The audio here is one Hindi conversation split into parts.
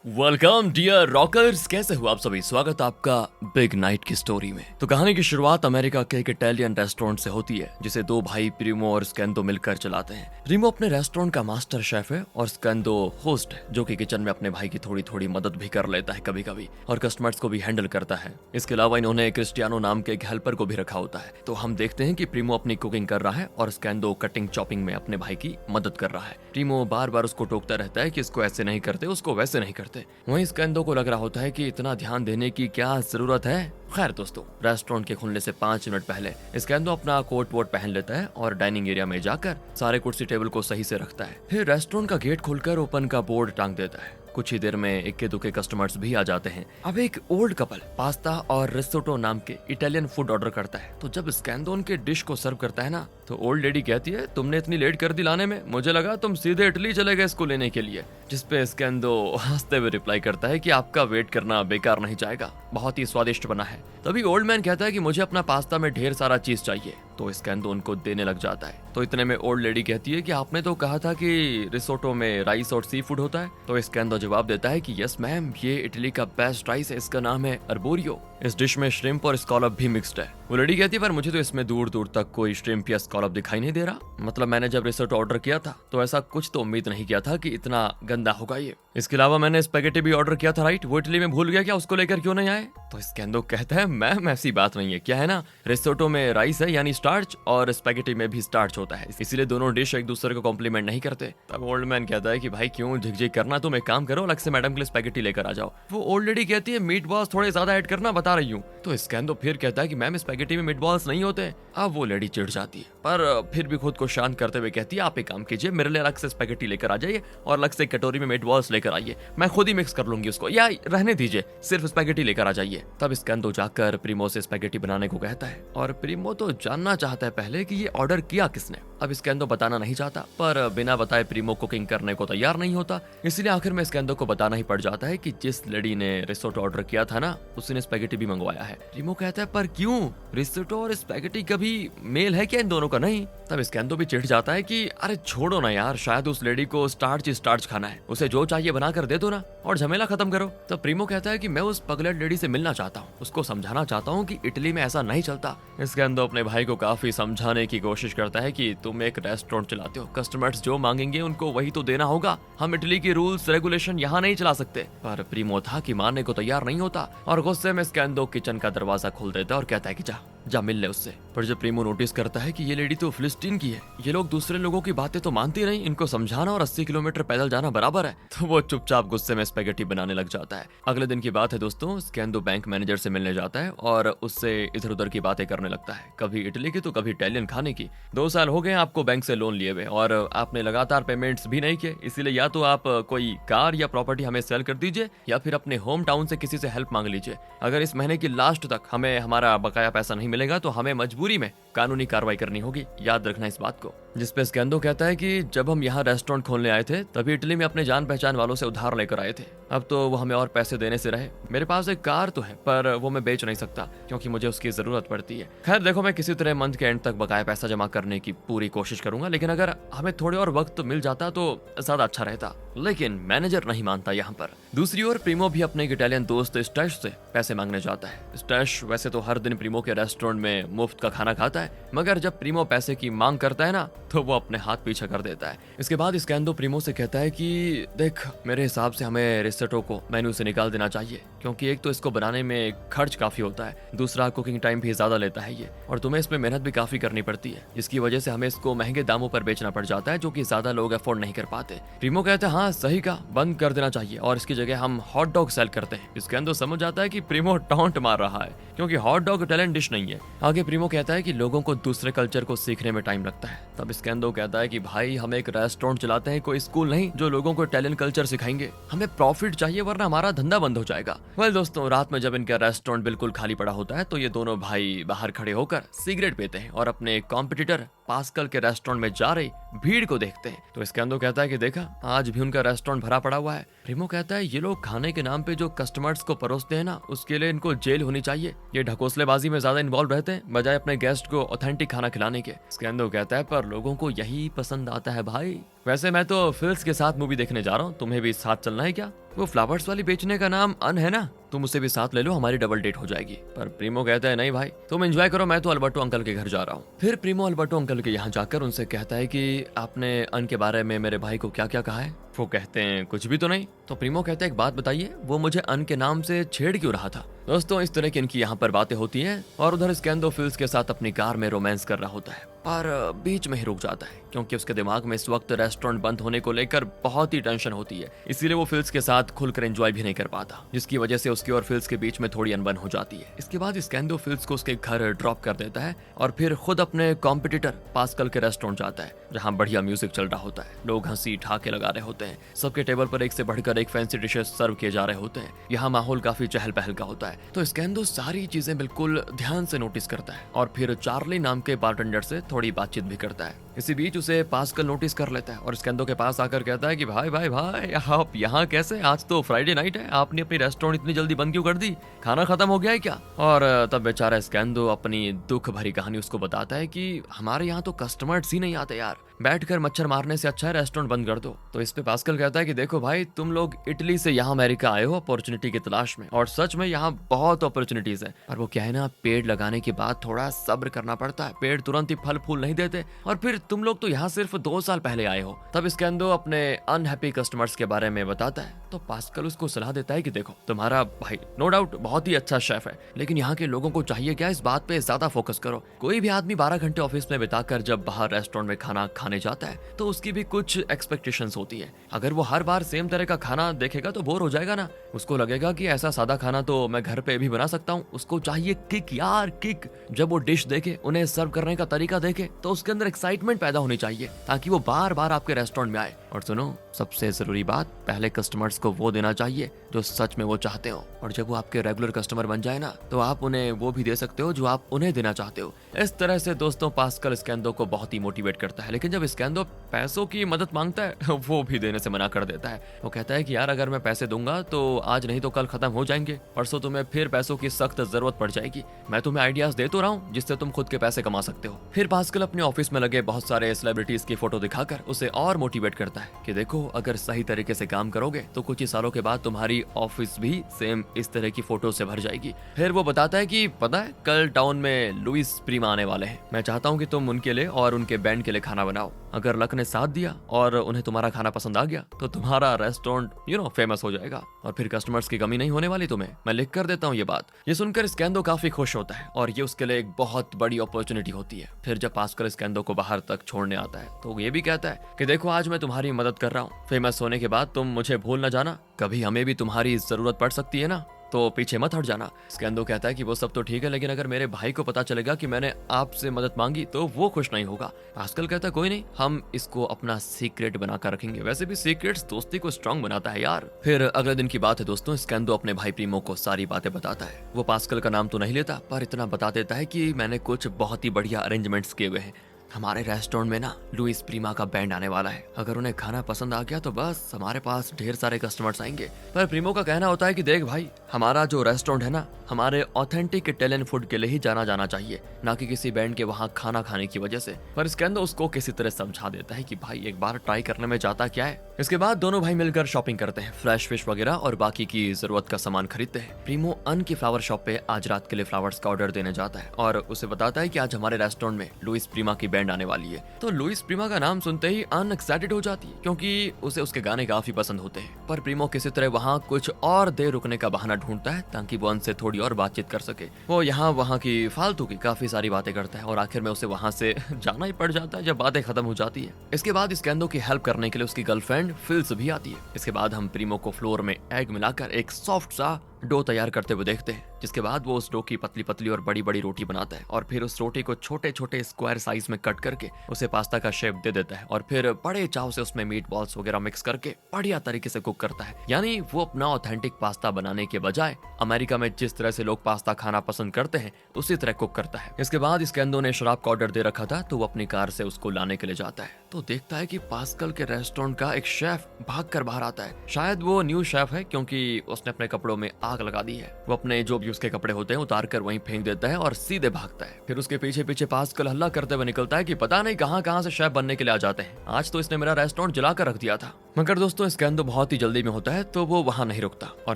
वेलकम डियर रॉकर्स, कैसे हो आप सभी। स्वागत आपका बिग नाइट की स्टोरी में। तो कहानी की शुरुआत अमेरिका के एक इटालियन रेस्टोरेंट से होती है जिसे दो भाई प्रीमो और स्कैंदो मिलकर चलाते हैं। प्रीमो अपने रेस्टोरेंट का मास्टर शेफ है और स्कैंदो होस्ट है जो कि किचन में अपने भाई की थोड़ी थोड़ी मदद भी कर लेता है कभी कभी, और कस्टमर्स को भी हैंडल करता है। इसके अलावा इन्होंने क्रिस्टियानो नाम के एक हेल्पर को भी रखा होता है। तो हम देखते हैं कि प्रीमो अपनी कुकिंग कर रहा है और स्कैंदो कटिंग चॉपिंग में अपने भाई की मदद कर रहा है। प्रीमो बार बार उसको टोकता रहता है कि इसको ऐसे नहीं करते, उसको वैसे नहीं करते। वहीं स्कैंदो को लग रहा होता है कि इतना ध्यान देने की क्या जरूरत है। खैर दोस्तों, रेस्टोरेंट के खुलने से 5 मिनट पहले स्कैंदो अपना कोट वोट पहन लेता है और डाइनिंग एरिया में जाकर सारे कुर्सी टेबल को सही से रखता है। फिर रेस्टोरेंट का गेट खोलकर ओपन का बोर्ड टांग देता है। कुछ ही देर में इक्के दुक्के कस्टमर्स भी आ जाते हैं। अब एक ओल्ड कपल पास्ता और रिसोटो नाम के इटालियन फूड ऑर्डर करता है। तो जब स्कैंदो उनके डिश को सर्व करता है ना, तो ओल्ड लेडी कहती है, तुमने इतनी लेट कर दी लाने में, मुझे लगा तुम सीधे इटली चले गए इसको लेने के लिए। जिसपे स्कैंदो हंसते हुए रिप्लाई करता है कि आपका वेट करना बेकार नहीं जाएगा, बहुत ही स्वादिष्ट बना है। तभी ओल्ड मैन कहता है कि मुझे अपना पास्ता में ढेर सारा चीज चाहिए। तो स्कैंदो उनको देने लग जाता है। तो इतने में ओल्ड लेडी कहती है कि आपने तो कहा था कि रिसोटो में राइस और सी फूड होता है। तो स्कैंदो जवाब देता है कि यस मैम, ये इटली का बेस्ट राइस है, इसका नाम है अर्बोरियो। इस डिश में श्रिम्प और स्कॉलप भी मिक्स्ड है। वो लेडी कहती है पर मुझे तो इसमें दूर दूर तक कोई श्रिम्प या स्कॉलप दिखाई नहीं दे रहा। मतलब मैंने जब रिसोटो ऑर्डर किया था तो ऐसा कुछ तो उम्मीद नहीं किया था कि इतना गंदा होगा ये। इसके अलावा मैंने स्पैगेटी भी ऑर्डर किया था, राइट? वो इटली में भूल गया क्या? उसको लेकर क्यों नहीं आए? तो स्कैंदो कहता है मैम ऐसी बात नहीं है, क्या है ना, रिसोटो में राइस है यानी स्टार्च और स्पैगेटी में भी स्टार्च होता है, इसीलिए दोनों डिश एक दूसरे को कॉम्प्लीमेंट नहीं करते। तब ओल्ड मैन कहता है कि भाई क्यों झिकझिक करना, तुम एक काम करो, अलग से मैडम के लिए स्पैगेटी लेकर आ जाओ। वो ओल्ड लेडी कहती है मीट बॉल्स थोड़े ज्यादा ऐड करना, बता रही हूँ। तो स्कैंदो फिर कहता है कि मैम स्पैगेटी में मीट बॉल्स नहीं होते। अब वो लेडी चिढ़ जाती है पर फिर भी खुद को शांत करते हुए कहती है आप एक काम कीजिए, मेरे लिए अलग से स्पैगेटी लेकर आ जाइए और अलग से कटोरी में मीट बॉल्स लेकर आइए, मैं खुद ही मिक्स कर लूंगी उसको, या रहने दीजिए, सिर्फ स्पैगेटी लेकर आ जाइए। तब स्कैंदो जाकर प्रीमो से स्पैगेटी बनाने को कहता है और प्रीमो तो जानना चाहता है पहले कि ये ऑर्डर किया किसने। अब स्कैंदो बताना नहीं चाहता, पर बिना बताए प्रीमो कुकिंग करने को तैयार नहीं होता। इसलिए आखिर में स्कैंदो को बताना ही पड़ जाता है कि जिस लेडी ने रिसोटो ऑर्डर किया था ना, उसने स्पैगेटी भी मंगवाया है। प्रीमो कहता है पर क्यों, रिसोटो और स्पैगेटी कभी मेल है क्या इन दोनों का? नहीं। तब स्कैंदो भी चिढ़ जाता है कि अरे छोड़ो ना यार, शायद उस लेडी को स्टार्च ही स्टार्च खाना है, उसे जो चाहिए बना कर दे दो ना और झमेला खत्म करो। तब प्रीमो कहता है कि मैं उस पगलेट लेडी से मिलना चाहता हूँ, उसको समझाना चाहता हूँ कि इटली में ऐसा नहीं चलता। स्कैंदो अपने भाई को काफी समझाने की कोशिश करता है कि तुम एक रेस्टोरेंट चलाते हो, कस्टमर्स जो मांगेंगे उनको वही तो देना होगा, हम इटली की रूल्स रेगुलेशन यहाँ नहीं चला सकते। पर प्रीमो था कि मानने को तैयार नहीं होता और गुस्से में स्कैंदो किचन का दरवाजा खोल देता है और कहता है कि जा मिल ले उससे। पर जब प्रीमो नोटिस करता है कि ये लेडी तो फिलिस्तीन की है, ये लोग दूसरे लोगों की बातें तो मानती नहीं, इनको समझाना और 80 किलोमीटर पैदल जाना बराबर है, तो वो चुपचाप गुस्से में स्पैगेटी बनाने लग जाता है। अगले दिन की बात है दोस्तों, स्कैंदो बैंक मैनेजर से मिलने जाता है और उससे इधर उधर की बातें करने लगता है, कभी इटली की तो कभी इटालियन खाने की। 2 साल हो गए आपको बैंक से लोन लिए हुए और आपने लगातार पेमेंट्स भी नहीं किए, इसीलिए या तो आप कोई कार या प्रॉपर्टी हमें सेल कर दीजिए या फिर अपने होम टाउन से किसी से हेल्प मांग लीजिए। अगर इस महीने की लास्ट तक हमें हमारा बकाया पैसा नहीं मिलेगा तो हमें मजबूरी में कानूनी कार्रवाई करनी होगी, याद रखना इस बात को। जिसपे स्कैंदो कहता है कि जब हम यहाँ रेस्टोरेंट खोलने आए थे तभी इटली में अपने जान पहचान वालों से उधार लेकर आए थे, अब तो वो हमें और पैसे देने से रहे। मेरे पास एक कार तो है पर वो मैं बेच नहीं सकता क्योंकि मुझे उसकी जरूरत पड़ती है। खैर देखो, मैं किसी तरह मंथ के एंड तक बकाया पैसा जमा करने की पूरी कोशिश करूंगा, लेकिन अगर हमें थोड़े और वक्त मिल जाता तो ज्यादा अच्छा रहता। लेकिन मैनेजर नहीं मानता यहाँ पर। दूसरी ओर प्रीमो भी अपने इटालियन दोस्त स्टैश से पैसे मांगने जाता है। स्टैश वैसे तो हर दिन प्रीमो के रेस्टोरेंट में मुफ्त का खाना खाता है, मगर जब प्रीमो पैसे की मांग करता है ना तो वो अपने हाथ पीछे कर देता है। इसके बाद स्कैंदो प्रीमो से कहता है कि देख, मेरे हिसाब से हमें रिसोटो को मेन्यू से निकाल देना चाहिए, क्योंकि एक तो इसको बनाने में खर्च काफी होता है, दूसरा कुकिंग टाइम भी ज्यादा लेता है ये, और तुम्हें इसमें मेहनत भी काफी करनी पड़ती है, जिसकी वजह से हमें इसको महंगे दामों पर बेचना पड़ जाता है, जो कि ज्यादा लोग अफोर्ड नहीं कर पाते। प्रीमो कहता है हाँ सही का, बंद कर देना चाहिए और इसकी जगह हम हॉट डॉग सेल करते हैं। स्कैंदो समझ जाता है कि प्रीमो टॉन्ट मार रहा है क्योंकि हॉट डॉग टैलेंट डिश नहीं है। आगे प्रीमो कहता है कि लोगों को दूसरे कल्चर को सीखने में टाइम लगता है। तब स्कैंदो कहता है कि भाई हम एक रेस्टोरेंट चलाते हैं, कोई स्कूल नहीं जो लोगों को इटालियन कल्चर सिखाएंगे, हमें प्रॉफिट चाहिए वरना हमारा धंधा बंद हो जाएगा। वेल दोस्तों, रात में जब इनका रेस्टोरेंट बिल्कुल खाली पड़ा होता है तो ये दोनों भाई बाहर खड़े होकर सिगरेट पीते हैं और अपने कॉम्पिटिटर पास्कल के रेस्टोरेंट में जा रही भीड़ को देखते हैं। तो स्कैंदो कहता है कि देखा, आज भी उनका रेस्टोरेंट भरा पड़ा हुआ है। प्रीमो कहता है ये लोग खाने के नाम पे जो कस्टमर्स को परोसते हैं ना, उसके लिए इनको जेल होनी चाहिए। ये ढकोसलेबाजी में ज्यादा इन्वॉल्व रहते हैं बजाय अपने गेस्ट को ऑथेंटिक खाना खिलाने के। स्कैंदो कहता है पर लोगों को यही पसंद आता है भाई। वैसे मैं तो फिल्स के साथ मूवी देखने जा रहा हूँ, तुम्हें भी साथ चलना है क्या? वो फ्लावर्स वाली बेचने का नाम अन है ना, तुम उसे भी साथ ले लो, हमारी डबल डेट हो जाएगी। पर प्रीमो कहता है नहीं भाई, तुम एंजॉय करो, मैं तो अल्बर्टो अंकल के घर जा रहा हूँ। फिर प्रीमो अल्बर्टो अंकल के यहाँ जाकर उनसे कहता है कि आपने अन के बारे में मेरे भाई को क्या क्या कहा है? वो कहते हैं कुछ भी तो नहीं। तो प्रीमो कहते हैं एक बात बताइए, वो मुझे अन के नाम से छेड़ क्यों रहा था? दोस्तों इस तरह की इनकी यहाँ पर बातें होती हैं और उधर स्कैंदो फिल्स के साथ अपनी कार में रोमांस कर रहा होता है, पर बीच में ही रुक जाता है क्योंकि उसके दिमाग में इस वक्त रेस्टोरेंट बंद होने को लेकर बहुत ही टेंशन होती है। इसीलिए वो फिल्स के साथ खुलकर एंजॉय भी नहीं कर पाता, जिसकी वजह से उसकी और फिल्स के बीच में थोड़ी अनबन हो जाती है। इसके बाद स्कैंदो फिल्स को उसके घर ड्रॉप कर देता है और फिर खुद अपने कॉम्पिटिटर पास्कल के रेस्टोरेंट जाता है, जहाँ बढ़िया म्यूजिक चल रहा होता है, लोग हंसी ठाके लगा रहे होते हैं, सबके टेबल पर एक से बढ़कर एक फैंसी डिशेस सर्व किए जा रहे होते हैं। यहाँ माहौल काफी चहल पहल का होता है। तो स्कैंदो सारी चीजें बिल्कुल ध्यान से नोटिस करता है और फिर चार्ली नाम के बारटेंडर से थोड़ी बातचीत भी करता है। इसी बीच उसे पास्कल नोटिस कर लेता है और स्कैंदो के पास आकर कहता है कि भाई भाई भाई आप यहाँ कैसे? आज तो फ्राइडे नाइट है, आपने अपनी रेस्टोरेंट इतनी जल्दी बंद क्यों कर दी? खाना खत्म हो गया है क्या? और तब बेचारा स्कैंदो अपनी दुख भरी कहानी उसको बताता है कि हमारे यहाँ तो कस्टमर्स ही नहीं आते यार, बैठकर मच्छर मारने से अच्छा है रेस्टोरेंट बंद कर दो। तो इस पे पास्कल कहता है कि देखो भाई, तुम लोग इटली से यहाँ अमेरिका आए हो अपॉर्चुनिटी की तलाश में, और सच में यहाँ बहुत अपॉर्चुनिटीज है, पर वो क्या है ना, पेड़ लगाने के बाद थोड़ा सब्र करना पड़ता है, पेड़ तुरंत ही फल फूल नहीं देते। और फिर तुम लोग तो यहाँ सिर्फ 2 साल पहले आए हो। तब स्कैंदो अपने अनहैप्पी कस्टमर्स के बारे में बताता है। तो पास्कल उसको सलाह देता है कि देखो, तुम्हारा भाई नो डाउट बहुत ही अच्छा शेफ है, लेकिन यहाँ के लोगों को चाहिए क्या, इस बात पे ज्यादा फोकस करो। कोई भी आदमी 12 घंटे ऑफिस में बिताकर जब बाहर रेस्टोरेंट में खाना खाने जाता है तो उसकी भी कुछ एक्सपेक्टेशंस होती है। अगर वो हर बार सेम तरह का खाना देखेगा तो बोर हो जाएगा ना, उसको लगेगा कि ऐसा सादा खाना तो मैं घर पे भी बना सकता हूँ। उसको चाहिए किक यार, किक। जब वो डिश देखे, उन्हें सर्व करने का तरीका देखे, तो उसके अंदर एक्साइटमेंट पैदा होनी चाहिए ताकि वो बार बार आपके रेस्टोरेंट में आए। और सुनो, सबसे जरूरी बात, पहले कस्टमर्स को वो देना चाहिए जो सच में वो चाहते हो, और जब वो आपके रेगुलर कस्टमर बन जाए ना, तो आप उन्हें वो भी दे सकते हो जो आप उन्हें देना चाहते हो। इस तरह से दोस्तों पास्कल स्कैंदो को बहुत ही मोटिवेट करता है, लेकिन जब स्कैंदो पैसों की मदद मांगता है वो भी देने से मना कर देता है। वो कहता है कि यार अगर मैं पैसे दूंगा तो आज नहीं तो कल खत्म हो जाएंगे, परसों तुम्हें फिर पैसों की सख्त जरूरत पड़ जाएगी। मैं तुम्हें आइडियाज दे तो रहा हूँ जिससे तुम खुद के पैसे कमा सकते हो। फिर पास्कल अपने ऑफिस में लगे बहुत सारे सेलिब्रिटीज की फोटो दिखाकर उसे और मोटिवेट करता है कि देखो, अगर सही तरीके से काम करोगे तो कुछ ही सालों के बाद तुम्हारी ऑफिस भी सेम इस तरह की फोटो से भर जाएगी। फिर वो बताता है कि पता है, कल टाउन में लुइस प्रीमा आने वाले हैं, मैं चाहता हूँ कि तुम उनके लिए और उनके बैंड के लिए खाना बनाओ। अगर लक ने साथ दिया और उन्हें तुम्हारा खाना पसंद आ गया तो तुम्हारा रेस्टोरेंट फेमस हो जाएगा और फिर कस्टमर्स की कमी नहीं होने वाली तुम्हें। मैं लिख कर देता हूँ ये बात। ये सुनकर स्कैंदो काफी खुश होता है और ये उसके लिए एक बहुत बड़ी अपॉर्चुनिटी होती है। फिर जब पास्कल स्कैंदो को बाहर तक छोड़ने आता है तो ये भी कहता है कि देखो, आज मैं तुम्हारी मदद कर रहा हूँ, फेमस होने के बाद तुम मुझे भूल न जाना, कभी हमें भी तुम्हारी जरूरत पड़ सकती है ना, तो पीछे मत हट जाना। स्कैंदो कहता है कि वो सब तो ठीक है, लेकिन अगर मेरे भाई को पता चलेगा कि मैंने आपसे मदद मांगी तो वो खुश नहीं होगा। पास्कल कहता है कोई नहीं, हम इसको अपना सीक्रेट बनाकर रखेंगे, वैसे भी सीक्रेट्स दोस्ती को स्ट्रांग बनाता है यार। फिर अगले दिन की बात है दोस्तों, स्कैंदो अपने भाई प्रीमो को सारी बातें बताता है। वो पास्कल का नाम तो नहीं लेता, पर इतना बता देता है कि मैंने कुछ बहुत ही बढ़िया अरेंजमेंट्स किए हुए हैं। हमारे रेस्टोरेंट में ना लुइस प्रीमा का बैंड आने वाला है, अगर उन्हें खाना पसंद आ गया तो बस हमारे पास ढेर सारे कस्टमर्स आएंगे। पर प्रीमो का कहना होता है कि देख भाई, हमारा जो रेस्टोरेंट है ना, हमारे ऑथेंटिक इटालियन फूड के लिए ही जाना जाना चाहिए, ना कि किसी बैंड के वहाँ खाना खाने की वजह से। पर स्कैंदो उसको किसी तरह समझा देता है कि भाई एक बार ट्राई करने में जाता क्या है। इसके बाद दोनों भाई मिलकर शॉपिंग करते हैं, फ्रेश फिश वगैरह और बाकी की जरूरत का सामान खरीदते हैं। प्रीमो अन की फ्लावर शॉप पे आज रात के लिए फ्लावर्स का ऑर्डर देने जाता है और उसे बताता है कि आज हमारे रेस्टोरेंट में लुइस प्रीमा की बैंड आने वाली है। तो लुइस प्रीमा का नाम सुनते ही अन एक्साइटेड हो जाती है क्योंकि उसे उसके गाने काफी पसंद होते हैं। पर प्रीमो किसी तरह वहाँ कुछ और देर रुकने का बहाना ढूंढता है ताकि वो अन से थोड़ी और बातचीत कर सके। वो यहाँ वहाँ की फालतू की काफी सारी बातें करता है और आखिर में उसे वहाँ से जाना ही पड़ जाता है जब बातें खत्म हो जाती है। इसके बाद स्कैंदो की हेल्प करने के लिए उसकी गर्लफ्रेंड फिल्स भी आती है। इसके बाद हम प्रीमो को फ्लोर में एग मिलाकर एक सॉफ्ट सा डो तैयार करते हुए देखते हैं, जिसके बाद वो उस डो की पतली पतली और बड़ी बड़ी रोटी बनाता है और फिर उस रोटी को छोटे छोटे स्क्वायर साइज में कट करके उसे पास्ता का शेप दे देता है और फिर बड़े चाव से उसमें मीट बॉल्स वगैरह मिक्स करके बढ़िया तरीके से कुक करता है। यानी वो अपना ऑथेंटिक पास्ता बनाने के बजाय अमेरिका में जिस तरह से लोग पास्ता खाना पसंद करते हैं उसी तरह कुक करता है। इसके बाद स्कैंदो ने शराब का ऑर्डर दे रखा था तो वो अपनी कार से उसको लाने के लिए जाता है तो देखता है कि पास्कल के रेस्टोरेंट का एक शेफ भाग कर बाहर आता है। शायद वो न्यू शेफ है क्योंकि उसने अपने कपड़ों में आग लगा दी है। वो अपने जो भी उसके कपड़े होते हैं उतार कर वहीं फेंक देता है और सीधे भागता है। फिर उसके पीछे पीछे पास्कल हल्ला करते हुए निकलता है कि पता नहीं कहां से शेफ बनने के लिए आ जाते हैं, आज तो इसने मेरा रेस्टोरेंट जला कर रख दिया था। मगर दोस्तों स्कैंदो बहुत ही जल्दी में होता है तो वो वहां नहीं रुकता और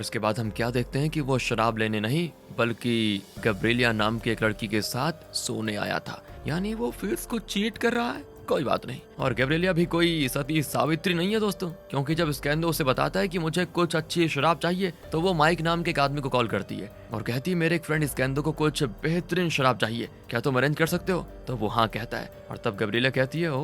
इसके बाद हम क्या देखते हैं कि वो शराब लेने नहीं बल्कि गब्रिलिया नाम की एक लड़की के साथ सोने आया था। यानी वो फिल्स को चीट कर रहा है। कोई बात नहीं। और गैब्रिएला भी कोई सती सावित्री नहीं है दोस्तों, क्योंकि जब स्कैंदो उसे बताता है कि मुझे कुछ अच्छी शराब चाहिए तो वो माइक नाम के एक आदमी को कॉल करती है और कहती है मेरे एक फ्रेंड स्कैंदो को कुछ बेहतरीन शराब चाहिए, क्या तुम अरेंज कर सकते हो? तो वो हाँ कहता है और तब गैब्रिएला कहती है ओ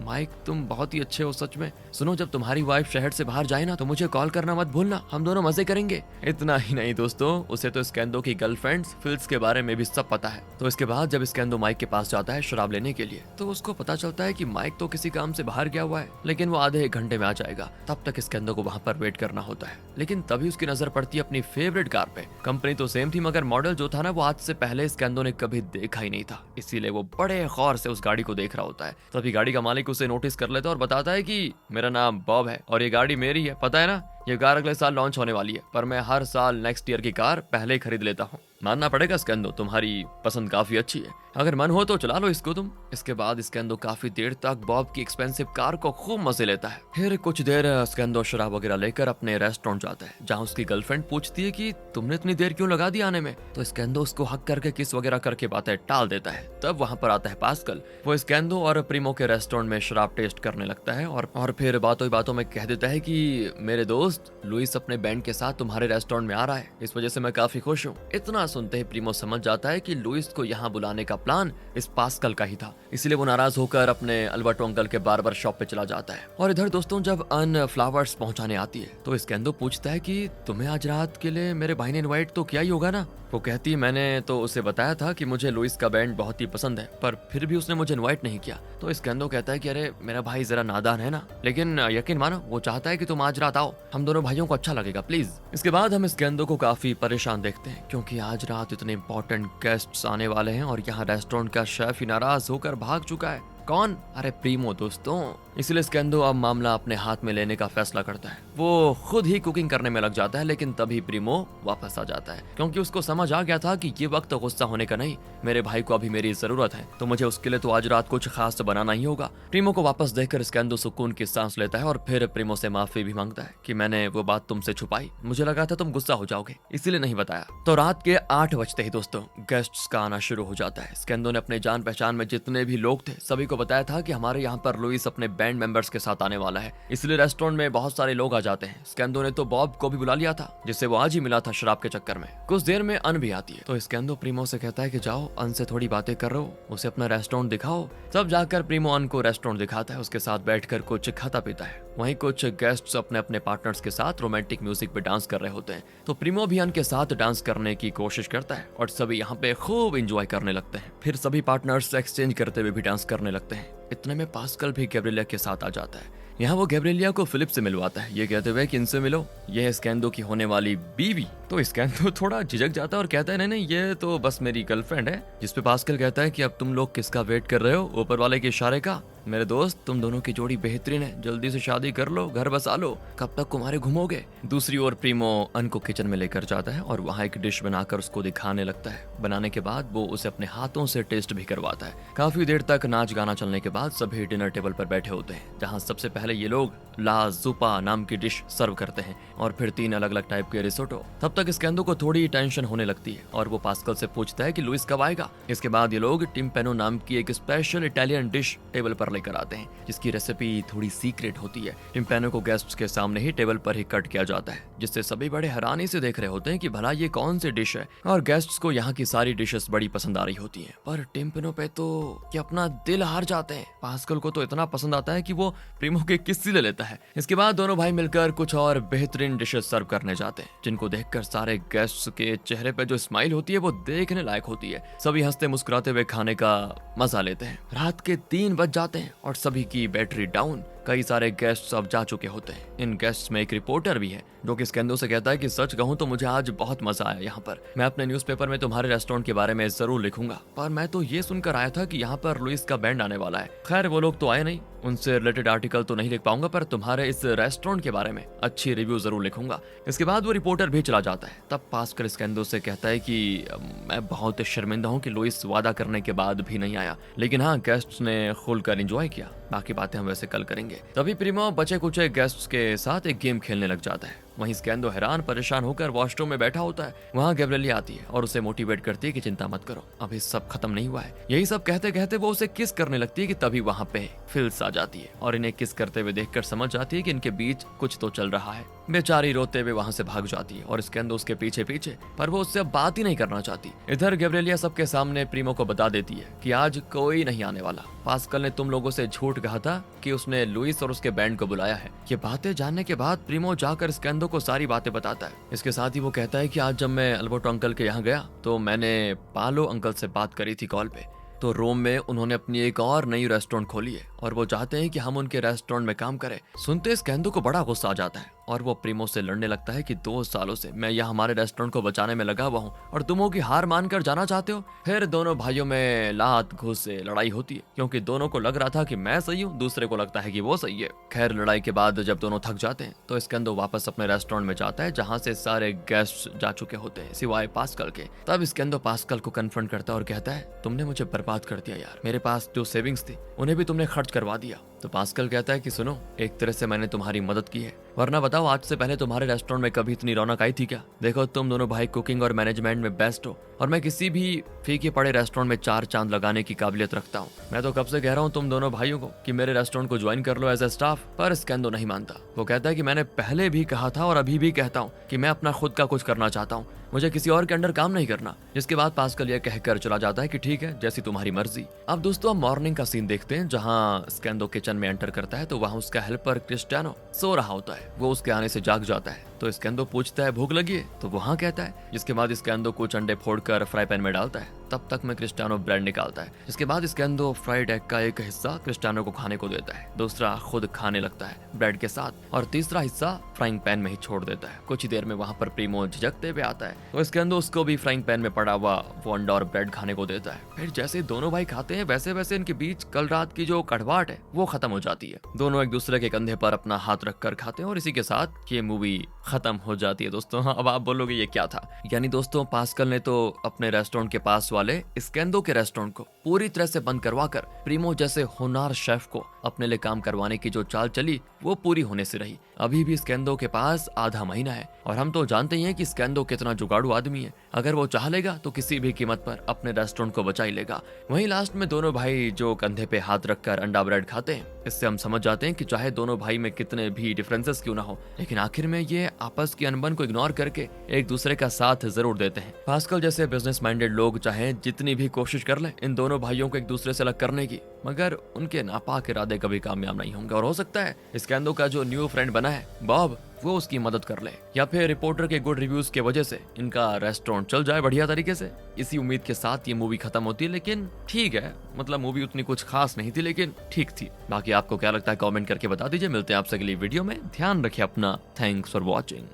माइक तुम बहुत ही अच्छे हो सच में। सुनो जब तुम्हारी वाइफ शहर से बाहर जाए ना तो मुझे कॉल करना मत भूलना, हम दोनों मजे करेंगे। इतना ही नहीं दोस्तों, उसे तो स्कैंदो की गर्लफ्रेंड फिल्स के बारे में भी सब पता है। तो इसके बाद जब स्कैंदो माइक के पास जाता है शराब लेने के लिए तो उसको पता चलता है कि माइक तो किसी काम से बाहर गया हुआ है लेकिन वो आधे एक घंटे में आ जाएगा। तब तक स्कैंदो को वहां पर वेट करना होता है। लेकिन तभी उसकी नजर पड़ती है अपनी फेवरेट कार पे। कंपनी तो सेम थी मगर मॉडल जो था ना वो आज से पहले स्कैंदो ने कभी देखा ही नहीं था, इसीलिए वो बड़े गौर से उस गाड़ी को देख रहा होता है। तभी गाड़ी का मालिक उसे नोटिस कर लेता है और बताता है कि मेरा नाम बॉब है और ये गाड़ी मेरी है, पता है ना ये कार अगले साल लॉन्च होने वाली है, पर मैं हर साल नेक्स्ट ईयर की कार पहले ही खरीद लेता हूँ। मानना पड़ेगा स्कैंदो तुम्हारी पसंद काफी अच्छी है, अगर मन हो तो चला लो इसको तुम। इसके बाद स्कैंदो काफी देर तक बॉब की एक्सपेंसिव कार को खूब मजे लेता है। फिर कुछ देर स्कैंदो शराब वगैरह लेकर अपने रेस्टोरेंट जाता है जहाँ उसकी गर्लफ्रेंड पूछती है कि तुमने इतनी देर क्यों लगा दी आने में। तो स्कैंदो उसको हक करके किस वगैरह करके बातें टाल देता है। तब वहाँ पर आता है पास्कल। वो स्कैंदो और प्रीमो के रेस्टोरेंट में शराब टेस्ट करने लगता है और फिर बातों ही बातों में कह देता है कि मेरे दोस्त लुइस अपने बैंड के साथ तुम्हारे रेस्टोरेंट में आ रहा है, इस वजह से मैं काफी खुश हूँ। इतना सुनते ही प्रीमो समझ जाता है कि लुइस को यहाँ बुलाने का प्लान इस पास्कल का ही था, इसलिए वो नाराज होकर अपने अल्बर्टो अंकल के बार्बर शॉप पे चला जाता है। और इधर दोस्तों जब अन फ्लावर्स पहुंचाने आती है तो स्कैंदो पूछता है कि तुम्हें आज रात के लिए मेरे भाई ने इनवाइट तो किया ही होगा ना। वो कहती है मैंने तो उसे बताया था कि मुझे लुइस का बैंड बहुत ही पसंद है पर फिर भी उसने मुझे इनवाइट नहीं किया। तो स्कैंदो कहता है कि अरे मेरा भाई जरा नादान है ना, लेकिन यकीन मानो वो चाहता है कि तुम आज रात आओ, हम दोनों भाइयों को अच्छा लगेगा प्लीज। इसके बाद हम स्कैंदो को काफी परेशान देखते हैं क्योंकि आज रात इतने इंपॉर्टेंट गेस्ट्स आने वाले हैं और यहाँ रेस्टोरेंट का शेफ ही नाराज होकर भाग चुका है। कौन? अरे प्रीमो दोस्तों। इसलिए स्कैंदो अब मामला अपने हाथ में लेने का फैसला करता है। वो खुद ही कुकिंग करने में लग जाता है लेकिन तभी प्रीमो वापस आ जाता है क्योंकि उसको समझ आ गया था कि ये वक्त गुस्सा होने का नहीं, मेरे भाई को अभी मेरी जरूरत है तो मुझे उसके लिए तो आज रात कुछ खास बनाना ही होगा। प्रीमो को वापस देखकर स्कैंदो सुकून की सांस लेता है और फिर प्रीमो से माफी भी मांगता है कि मैंने वो बात तुमसे छुपाई, मुझे लगा था तुम गुस्सा हो जाओगे इसीलिए नहीं बताया। तो रात के 8 बजते ही दोस्तों गेस्ट्स का आना शुरू हो जाता है। स्कैंदो ने अपने जान पहचान में जितने भी लोग थे सभी को बताया था कि हमारे यहाँ पर लुइस अपने बैंड मेंबर्स के साथ आने वाला है, इसलिए रेस्टोरेंट में बहुत सारे लोग आ जाते हैं। स्कैंदो ने तो बॉब को भी बुला लिया था जिससे वो आज ही मिला था शराब के चक्कर में। कुछ देर में अन भी आती है तो स्कैंदो प्रीमो से कहता है कि जाओ अन से थोड़ी बातें करो, उसे अपना रेस्टोरेंट दिखाओ। तब जाकर प्रीमो अन को रेस्टोरेंट दिखाता है, उसके साथ बैठकर कुछ खाता पीता है। वहीं कुछ गेस्ट्स अपने अपने पार्टनर्स के साथ रोमांटिक म्यूजिक पे डांस कर रहे होते हैं तो प्रीमो भी अन के साथ डांस करने की कोशिश करता है और सभी यहाँ पे खूब एंजॉय करने लगते हैं। फिर सभी पार्टनर्स एक्सचेंज करते हुए भी डांस करने लगते हैं। इतने में पास्कल भी गैब्रिएला के साथ आ जाता है। यहाँ वो गैब्रिएला को फिलिप से मिलवाता है, ये कहते हुए कि इनसे मिलो, ये है स्कैंदो की होने वाली बीवी। तो स्कैंदो थोड़ा झिझक जाता है और कहता है नहीं नहीं ये तो बस मेरी गर्लफ्रेंड है। जिसपे पास्कल कहता है कि अब तुम लोग किसका वेट कर रहे हो, ऊपर वाले के इशारे का। मेरे दोस्त तुम दोनों की जोड़ी बेहतरीन है, जल्दी से शादी कर लो, घर बसा लो, कब तक कुमारे घूमोगे। दूसरी ओर प्रीमो अन को किचन में लेकर जाता है और वहाँ एक डिश बनाकर उसको दिखाने लगता है। बनाने के बाद वो उसे अपने हाथों से टेस्ट भी करवाता है। काफी देर तक नाच गाना चलने के बाद सभी डिनर टेबल पर बैठे होते हैं जहाँ सबसे पहले ये लोग ला जुपा नाम की डिश सर्व करते हैं और फिर 3 अलग अलग टाइप के रिसोटो। तब तक स्कैंदो को थोड़ी टेंशन होने लगती है और वो पास्कल से पूछता है कि लुइस कब आएगा। इसके बाद ये लोग टिम्पेनो नाम की एक स्पेशल इटालियन डिश टेबल पर लेकर आते हैं जिसकी रेसिपी थोड़ी सीक्रेट होती है। टिम्पेनो को गेस्ट्स के सामने ही टेबल पर ही कट किया जाता है जिससे सभी बड़े हैरानी से देख रहे होते हैं कि भला ये कौन सी डिश है। और गेस्ट्स को यहाँ की सारी डिशेस बड़ी पसंद आ रही होती हैं पर टिम्पेनो पे तो कि अपना दिल हार जाते हैं। पास्कल को तो इतना पसंद आता है कि वो प्रीमो के किस्से ले लेता है। इसके बाद दोनों भाई मिलकर कुछ और बेहतरीन डिशेस सर्व करने जाते हैं जिनको देखकर सारे गेस्ट्स के चेहरे पे जो स्माइल होती है वो देखने लायक होती है। सभी हंसते मुस्कुराते हुए खाने का मजा लेते हैं। रात के 3 बज जाते हैं और सभी की बैटरी डाउन। कई सारे गेस्ट्स अब जा चुके होते हैं। इन गेस्ट्स में एक रिपोर्टर भी है जो कि स्कैंदो से कहता है कि सच कहूं तो मुझे आज बहुत मजा आया यहाँ पर। मैं अपने न्यूज़पेपर में तुम्हारे रेस्टोरेंट के बारे में जरूर लिखूंगा, पर मैं तो ये सुनकर आया था कि यहाँ पर लुइस का बैंड आने वाला है। खैर वो लोग तो आए नहीं, उनसे रिलेटेड आर्टिकल तो नहीं लिख पाऊंगा, पर तुम्हारे इस रेस्टोरेंट के बारे में अच्छी रिव्यू जरूर लिखूंगा। इसके बाद वो रिपोर्टर भी चला जाता है। तब पास्कल स्कैंदो से कहता है कि मैं बहुत शर्मिंदा हूँ कि लुइस वादा करने के बाद भी नहीं आया, लेकिन हाँ गेस्ट्स ने खुलकर एंजॉय किया। बाकी बातें हम वैसे कल करेंगे। तभी प्रीमो बचे कुचे गेस्ट्स के साथ एक गेम खेलने लग जाता है। वहीं स्कैंदो हैरान परेशान होकर वॉशरूम में बैठा होता है। वहाँ गैब्रिएला आती है और उसे मोटिवेट करती है कि चिंता मत करो, अभी सब खत्म नहीं हुआ है। यही सब कहते कहते वो उसे किस करने लगती है कि तभी वहाँ पे फिल्स आ जाती है और इन्हें किस करते हुए देखकर समझ जाती है कि इनके बीच कुछ तो चल रहा है। बेचारी रोते हुए वहाँ से भाग जाती है और स्कैंदो उसके पीछे पीछे, पर वो उससे अब बात ही नहीं करना चाहती। इधर गैब्रिएला सबके सामने प्रीमो को बता देती है कि आज कोई नहीं आने वाला। पास्कल ने तुम लोगों से झूठ कहा था कि उसने लुइस और उसके बैंड को बुलाया है। ये बातें जानने के बाद प्रीमो जाकर स्कैंदो को सारी बातें बताता है। इसके साथ ही वो कहता है कि आज जब मैं अल्बर्टो अंकल के यहाँ गया तो मैंने पालो अंकल से बात करी थी कॉल पे। तो रोम में उन्होंने अपनी एक और नई रेस्टोरेंट खोली है और वो चाहते हैं कि हम उनके रेस्टोरेंट में काम करें। सुनते स्कैंदो को बड़ा गुस्सा आ जाता है और वो प्रीमो से लड़ने लगता है कि 2 सालों से मैं यहाँ हमारे रेस्टोरेंट को बचाने में लगा हुआ हूँ और तुम हो कि हार मानकर जाना चाहते हो। फिर दोनों भाइयों में लात घूस से लड़ाई होती है क्योंकि दोनों को लग रहा था कि मैं सही हूँ, दूसरे को लगता है कि वो सही है। खैर लड़ाई के बाद जब दोनों थक जाते हैं तो स्कैंदो वापस अपने रेस्टोरेंट में जाता है जहाँ से सारे गेस्ट जा चुके होते हैं सिवाय पास्कल के। तब स्कैंदो पास्कल को कन्फ्रंट करता है और कहता है तुमने मुझे बर्बाद कर दिया यार, मेरे पास जो सेविंग्स थी उन्हें भी तुमने खर्च करवा दिया। तो पास्कल कहता है कि सुनो, एक तरह से मैंने तुम्हारी मदद की है, वरना बताओ आज से पहले तुम्हारे रेस्टोरेंट में कभी इतनी रौनक आई थी क्या? देखो तुम दोनों भाई कुकिंग और मैनेजमेंट में बेस्ट हो और मैं किसी भी फीके पड़े रेस्टोरेंट में 4 चांद लगाने की काबिलियत रखता हूँ। मैं तो कब से कह रहा हूँ तुम दोनों भाइयों को कि मेरे रेस्टोरेंट को ज्वाइन कर लो एज ए स्टाफ, पर स्कैंदो नहीं मानता। वो कहता है कि मैंने पहले भी कहा था और अभी भी कहता हूँ कि मैं अपना खुद का कुछ करना चाहता हूँ, मुझे किसी और के अंडर काम नहीं करना। जिसके बाद पास्कल यह कहकर चला जाता है कि ठीक है जैसी तुम्हारी मर्जी। अब दोस्तों हम मॉर्निंग का सीन देखते हैं जहाँ स्कैंदो किचन में एंटर करता है तो वहाँ उसका हेल्पर क्रिस्टियानो सो रहा होता है। वो उसके आने से जाग जाता है तो स्कैंदो पूछता है भूख लगी है? तो वो हाँ कहता है। जिसके बाद स्कैंदो कुछ अंडे फोड़कर फ्राई पैन में डालता है। तब तक में क्रिस्टियानो ब्रेड निकालता है। इसके बाद स्कैंदो फ्राइड एग का एक हिस्सा क्रिस्टियानो को खाने को देता है, दूसरा खुद खाने लगता है ब्रेड के साथ और तीसरा हिस्सा फ्राइंग पैन में ही छोड़ देता है। कुछ ही देर में वहाँ पर प्रीमो झिझकते हुए आता है तो स्कैंदो उसको भी फ्राइंग पैन में पड़ा हुआ वो अंडा और ब्रेड खाने को देता है। फिर जैसे दोनों भाई खाते हैं वैसे वैसे इनके बीच कल रात की जो कड़वाहट है वो खत्म हो जाती है। दोनों एक दूसरे के कंधे पर अपना हाथ रखकर खाते हैं और इसी के साथ ये मूवी खत्म हो जाती है। दोस्तों हाँ, अब आप बोलोगे ये क्या था? यानी दोस्तों पास्कल ने तो अपने रेस्टोरेंट के पास वाले स्कैंदो के रेस्टोरेंट को पूरी तरह से बंद करवाकर प्रीमो जैसे होनहार शेफ को अपने लिए काम करवाने की जो चाल चली वो पूरी होने से रही। अभी भी स्कैंदो के पास आधा महीना है और हम तो जानते ही हैं कि स्कैंदो कितना जुगाड़ू आदमी है। अगर वो चाह लेगा तो किसी भी कीमत पर अपने रेस्टोरेंट को बचा ही लेगा। वहीं लास्ट में दोनों भाई जो कंधे पे हाथ रखकर अंडा ब्रेड खाते हैं, इससे हम समझ जाते हैं कि चाहे दोनों भाई में कितने भी डिफरेंसेस क्यों ना हो, लेकिन आखिर में ये आपस की अनबन को इग्नोर करके एक दूसरे का साथ जरूर देते हैं। पास्कल जैसे बिजनेस माइंडेड लोग चाहे जितनी भी कोशिश कर ले इन दोनों भाइयों को एक दूसरे से अलग करने की, मगर उनके नापाक इरादे कभी कामयाब नहीं होंगे और हो सकता है स्कैंदो का जो न्यू फ्रेंड बना है बॉब वो उसकी मदद कर ले, या फिर रिपोर्टर के गुड रिव्यूज के वजह से इनका रेस्टोरेंट चल जाए बढ़िया तरीके से। इसी उम्मीद के साथ ये मूवी खत्म होती है, लेकिन ठीक है, मतलब मूवी उतनी कुछ खास नहीं थी लेकिन ठीक थी। बाकी आपको क्या लगता है कमेंट करके बता दीजिए। मिलते हैं आपसे अगली वीडियो में। ध्यान रखिए अपना। Thanks for watching.